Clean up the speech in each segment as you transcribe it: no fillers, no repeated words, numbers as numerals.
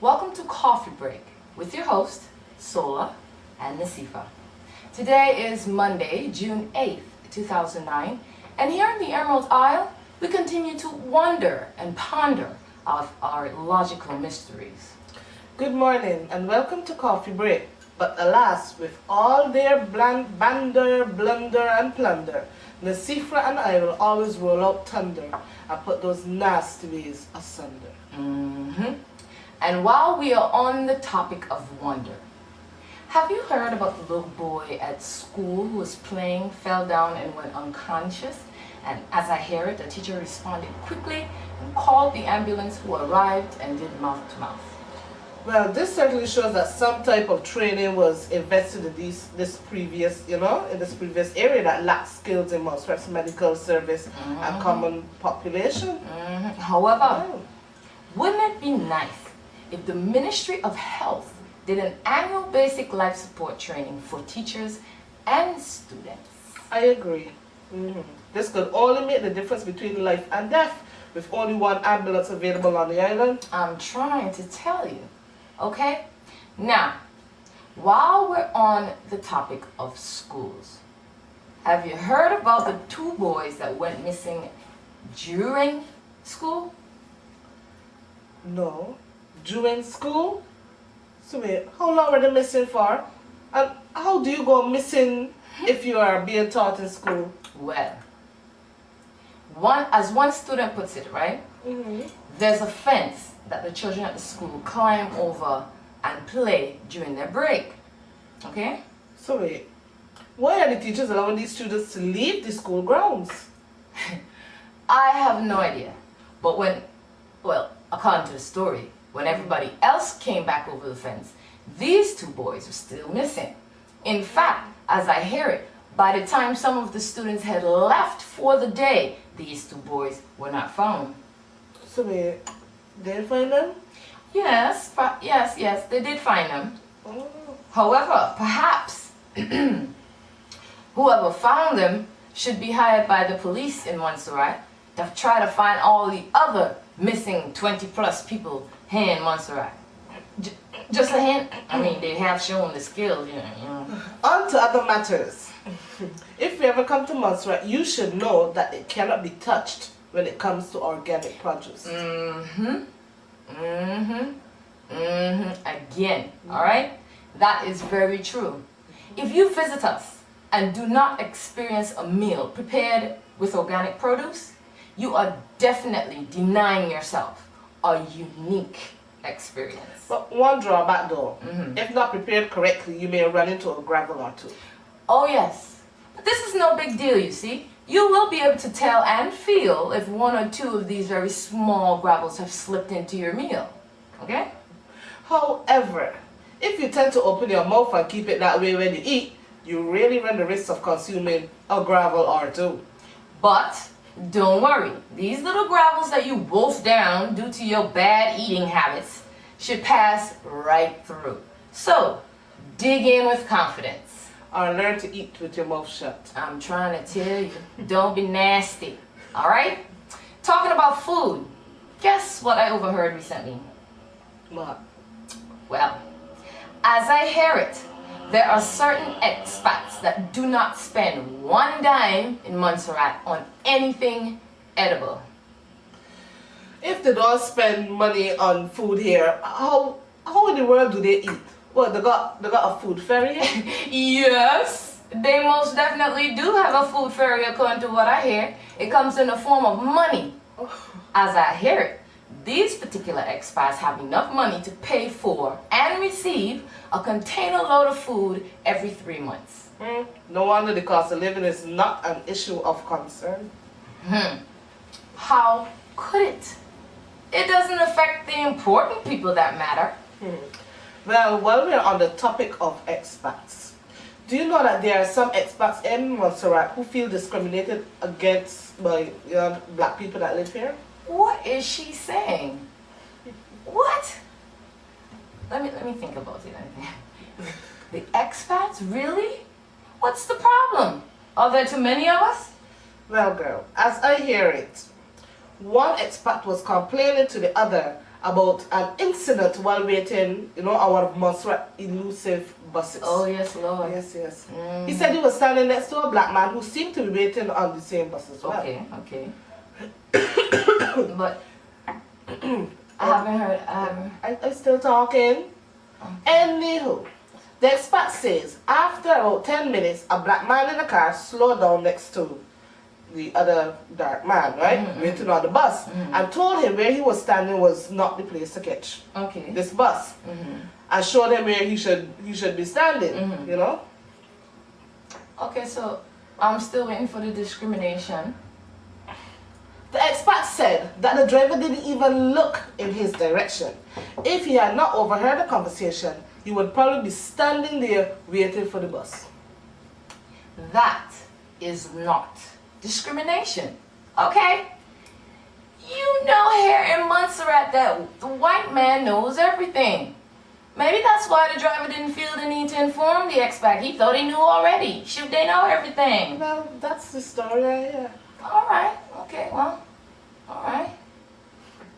Welcome to Coffee Break with your host, Sola and Nasifa. Today is Monday, June 8th, 2009, and here in the Emerald Isle, we continue to wonder and ponder of our logical mysteries. Good morning and welcome to Coffee Break. But alas, with all their bander, blunder and plunder, Nasifa and I will always roll out thunder and put those nasty ways asunder. And while we are on the topic of wonder, have you heard about the little boy at school who was playing, fell down and went unconscious? And as I hear it, the teacher responded quickly and called the ambulance, who arrived and did mouth-to-mouth. Well, this certainly shows that some type of training was invested in this previous area that lacks skills in most medical service and common population. However, wouldn't it be nice if the Ministry of Health did an annual basic life support training for teachers and students? I agree. This could only make the difference between life and death with only one ambulance available on the island. I'm trying to tell you, okay? Now, while we're on the topic of schools, have you heard about the two boys that went missing during school? No. During school? So wait, how long were they missing for? And how do you go missing if you are being taught in school? Well, as one student puts it, right? There's a fence that the children at the school climb over and play during their break. Okay? So wait, why are the teachers allowing these students to leave the school grounds? I have no idea. But according to the story, when everybody else came back over the fence, these two boys were still missing. In fact, as I hear it, by the time some of the students had left for the day, these two boys were not found. So wait, they didn't find them? Yes, they did find them. Oh. However, perhaps whoever found them should be hired by the police in Montserrat to try to find all the other missing 20+ people here in Montserrat. Just a hint. I mean, they have shown the skills, you know. On to other matters. If you ever come to Montserrat, you should know that it cannot be touched when it comes to organic produce. Again, all right? That is very true. If you visit us and do not experience a meal prepared with organic produce, you are definitely denying yourself a unique experience. But one drawback though, if not prepared correctly, you may run into a gravel or two. Oh yes, but this is no big deal, you see. You will be able to tell and feel if one or two of these very small gravels have slipped into your meal, okay? However, if you tend to open your mouth and keep it that way when you eat, you really run the risk of consuming a gravel or two. But don't worry, these little gravels that you wolf down due to your bad eating habits should pass right through. So, dig in with confidence. Or learn to eat with your mouth shut. I'm trying to tell you, don't be nasty, alright? Talking about food, guess what I overheard recently? What? Well, as I hear it, there are certain expats that do not spend one dime in Montserrat on anything edible. If they don't spend money on food here, how in the world do they eat? What, they got a food ferry? Yes, they most definitely do have a food ferry according to what I hear. It comes in the form of money. As I hear it, these particular expats have enough money to pay for and receive a container load of food every 3 months. No wonder the cost of living is not an issue of concern. How could it? It doesn't affect the important people that matter. Well, while we're on the topic of expats, do you know that there are some expats in Montserrat who feel discriminated against by black people that live here? What is she saying? What? Let me think about it. The expats? Really? What's the problem? Are there too many of us? Well, girl, as I hear it, one expat was complaining to the other about an incident while waiting, you know, on one of Montserrat elusive buses. Oh, yes, Lord. Yes, yes. He said he was standing next to a black man who seemed to be waiting on the same bus as well. Okay, okay. But I haven't heard. I'm still talking. Anywho, the expert says after about 10 minutes, a black man in the car slowed down next to the other dark man, right? Waiting on the bus, and told him where he was standing was not the place to catch this bus, and showed him where he should be standing. You know. Okay, so I'm still waiting for the discrimination. The expert said that the driver didn't even look in his direction. If he had not overheard the conversation, he would probably be standing there waiting for the bus. That is not discrimination, okay? You know here in Montserrat that the white man knows everything. Maybe that's why the driver didn't feel the need to inform the expat. He thought he knew already. Should they know everything? Well, that's the story right here. Alright, okay, well, alright.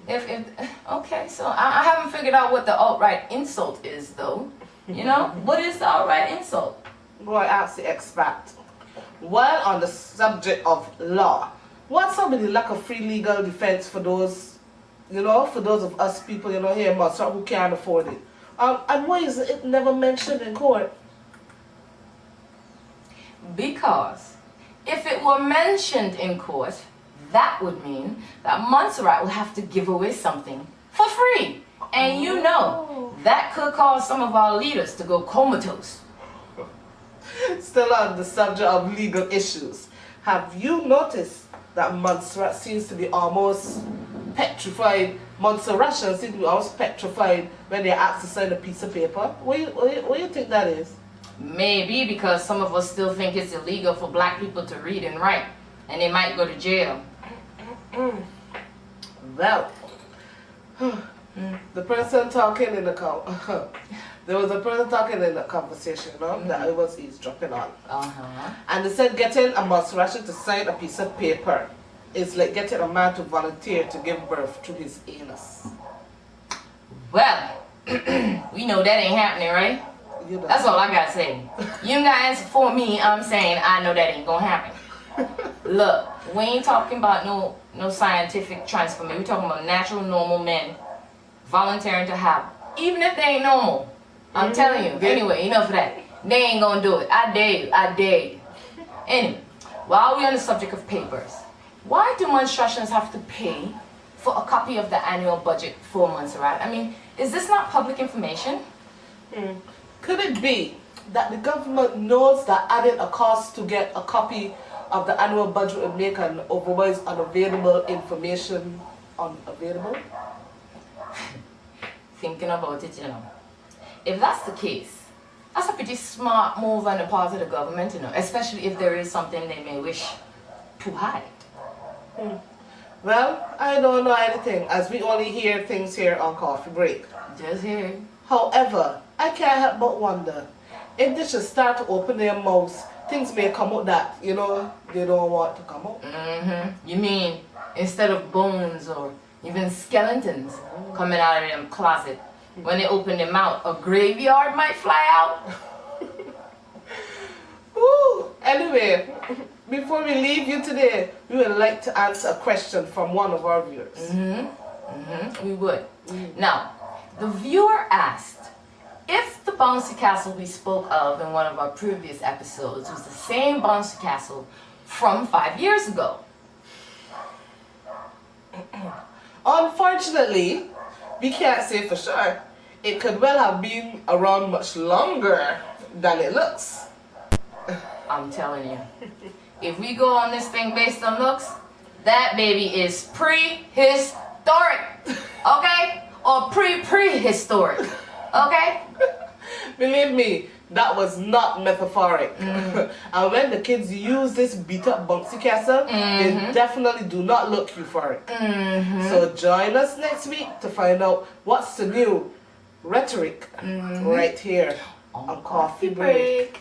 Okay, so I haven't figured out what the outright insult is though. You know, what is the outright insult? Boy, ask the expert. While on the subject of law, what's up with the lack of free legal defense for those, you know, for those of us people, you know, here in Montserrat who can't afford it? And why is it never mentioned in court? Because if it were mentioned in court, that would mean that Montserrat will have to give away something for free. And you know, that could cause some of our leaders to go comatose. Still on the subject of legal issues, have you noticed that Montserrat seems to be almost petrified? Montserratians seem to be almost petrified when they're asked to sign a piece of paper. What do you think that is? Maybe because some of us still think it's illegal for black people to read and write, and they might go to jail. Well, the person talking in the there was a person talking in the conversation, you know, that I was eavesdropping on. And they said getting a Montserratian to sign a piece of paper is like getting a man to volunteer to give birth to his anus. Well, we know that ain't happening, right? You know. That's all I gotta say. You ain't gotta answer for me. I'm saying I know that ain't gonna happen. Look, we ain't talking about no scientific transformation. We're talking about natural, normal men volunteering to have, even if they ain't normal. I'm telling you. Anyway, enough of that. They ain't gonna do it. I dare you. I dare you. Anyway, while we're on the subject of papers, why do Montserratians have to pay for a copy of the annual budget for Montserrat? I mean, is this not public information? Could it be that the government knows that adding a cost to get a copy of the annual budget would make an otherwise unavailable information unavailable? Thinking about it, you know. If that's the case, that's a pretty smart move on the part of the government, you know, especially if there is something they may wish to hide. Well, I don't know anything, as we only hear things here on Coffee Break. Just here. However, I can't help but wonder, if they should start to open their mouths, things may come out that, you know, they don't want to come out. You mean, instead of bones or even skeletons coming out of them closet, when they open their mouth, a graveyard might fly out? Ooh. Anyway, before we leave you today, we would like to answer a question from one of our viewers. We would. Now, the viewer asked if the bouncy castle we spoke of in one of our previous episodes was the same bouncy castle from 5 years ago. Unfortunately, we can't say for sure. It could well have been around much longer than it looks. I'm telling you, if we go on this thing based on looks, that baby is prehistoric, okay? Or prehistoric, okay? Believe me, that was not metaphoric. And when the kids use this beat up bouncy castle, they definitely do not look euphoric. So join us next week to find out what's the new rhetoric right here on Coffee Break.